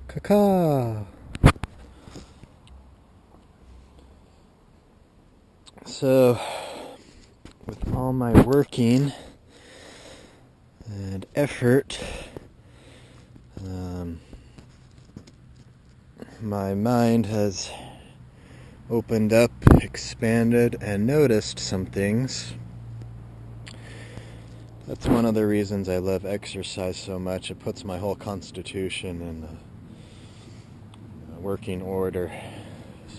Caca. So, with all my working and effort, my mind has opened up, expanded, and noticed some things. That's one of the reasons I love exercise so much. It puts my whole constitution in working order.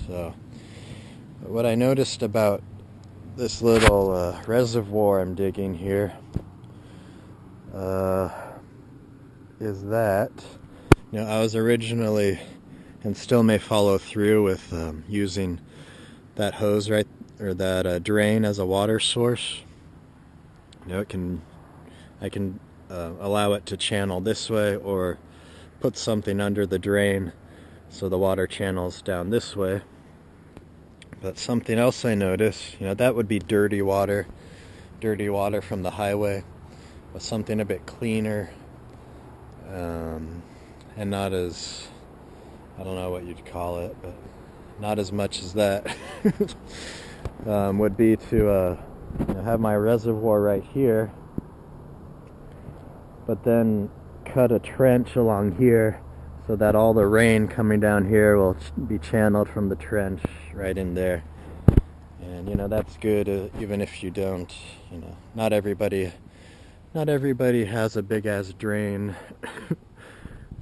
So, what I noticed about this little reservoir I'm digging here is that, I was originally, and still may follow through with using that hose or that drain as a water source. I can allow it to channel this way, or put something under the drain so the water channels down this way. But something else I noticed, that would be dirty water from the highway, but something a bit cleaner, and not as, I don't know what you'd call it, but not as much as that, would be to have my reservoir right here, but then cut a trench along here so that all the rain coming down here will be channeled from the trench right in there. And that's good, even if you don't, not everybody has a big ass drain.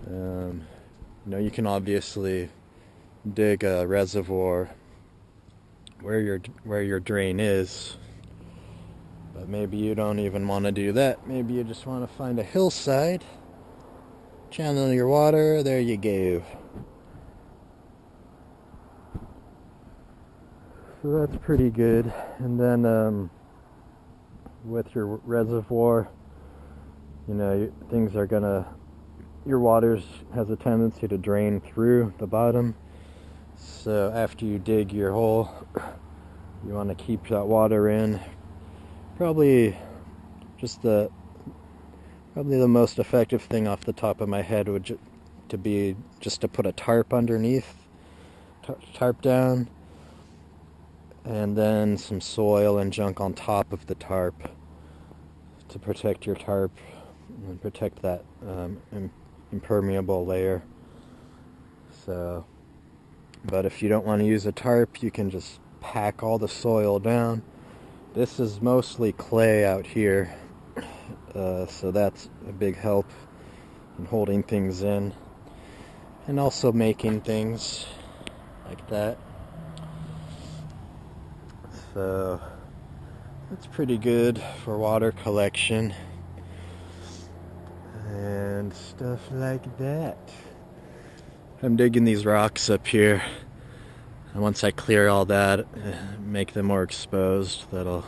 You can obviously dig a reservoir where your drain is, but maybe you don't even want to do that. Maybe you just want to find a hillside, channel your water, there you go. So that's pretty good. And then with your reservoir, your waters has a tendency to drain through the bottom. So after you dig your hole, you want to keep that water in. Probably the most effective thing off the top of my head would be to put a tarp underneath, tarp down, and then some soil and junk on top of the tarp to protect your tarp and protect that impermeable layer. So, but if you don't want to use a tarp, you can just pack all the soil down. This is mostly clay out here, so that's a big help in holding things in, and also making things like that. So that's pretty good for water collection and stuff like that. I'm digging these rocks up here, and once I clear all that, make them more exposed, that'll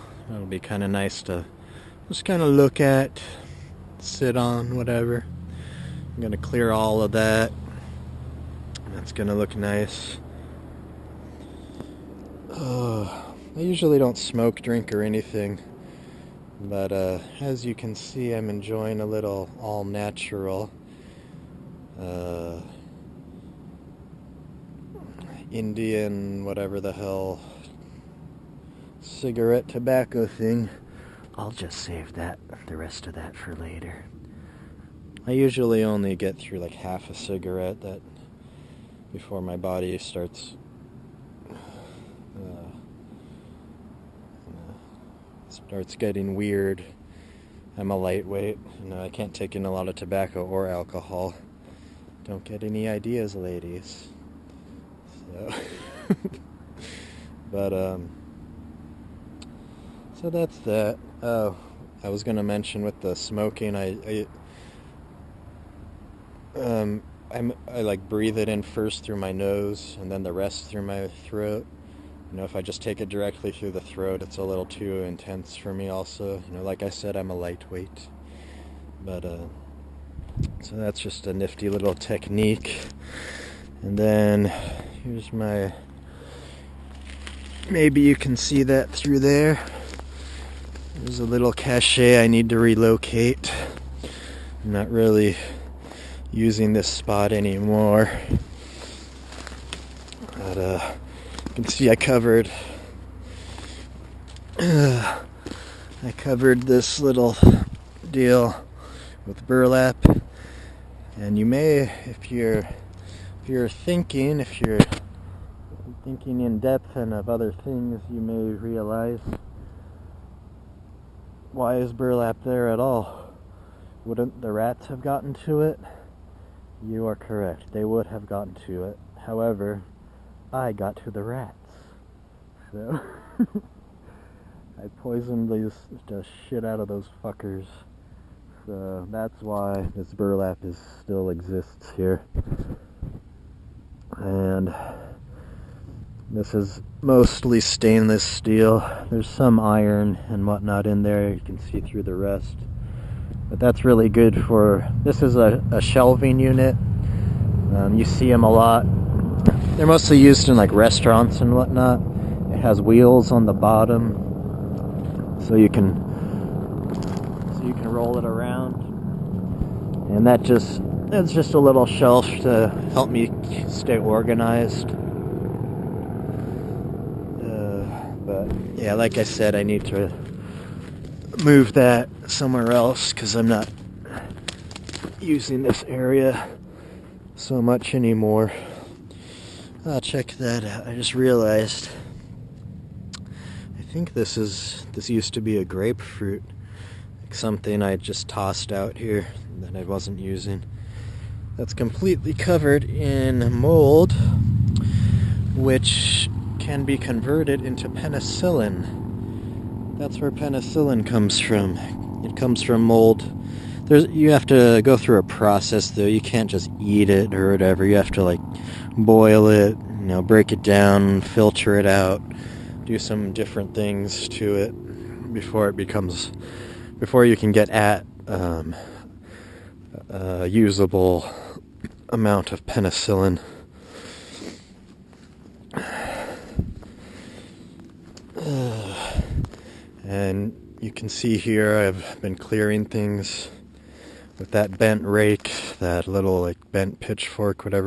be kind of nice to just kind of look at, sit on, whatever. I'm gonna clear all of that. That's gonna look nice. I usually don't smoke, drink, or anything, but as you can see, I'm enjoying a little all-natural Indian, whatever the hell, cigarette tobacco thing. I'll just save the rest of that for later. I usually only get through like half a cigarette before my body starts getting weird. I'm a lightweight, I can't take in a lot of tobacco or alcohol. Don't get any ideas, ladies. So, but so that's that. Oh, I was gonna mention with the smoking, I like breathe it in first through my nose and then the rest through my throat. If I just take it directly through the throat, it's a little too intense for me also. Like I said, I'm a lightweight. But, so that's just a nifty little technique. And then, here's maybe you can see that through there. There's a little cache I need to relocate. I'm not really using this spot anymore. But you can see I covered this little deal with burlap, and you may, if you're thinking in depth and of other things, you may realize, why is burlap there at all? Wouldn't the rats have gotten to it? You are correct, they would have gotten to it. However, I got to the rats. So I poisoned the shit out of those fuckers. So that's why this burlap still exists here. And this is mostly stainless steel. There's some iron and whatnot in there. You can see through the rust. But that's really good for... This is a shelving unit. You see them a lot. They're mostly used in like restaurants and whatnot. It has wheels on the bottom, so you can roll it around. And that's just a little shelf to help me stay organized. But yeah, like I said, I need to move that somewhere else because I'm not using this area so much anymore. Oh, check that out. I just realized, I think this used to be a grapefruit, like something I just tossed out here that I wasn't using. That's completely covered in mold, which can be converted into penicillin. That's where penicillin comes from. It comes from mold. You have to go through a process though. You can't just eat it or whatever. You have to like boil it, break it down, filter it out, do some different things to it before you can get at a usable amount of penicillin. And you can see here I've been clearing things with that bent rake, that little like bent pitchfork, whatever.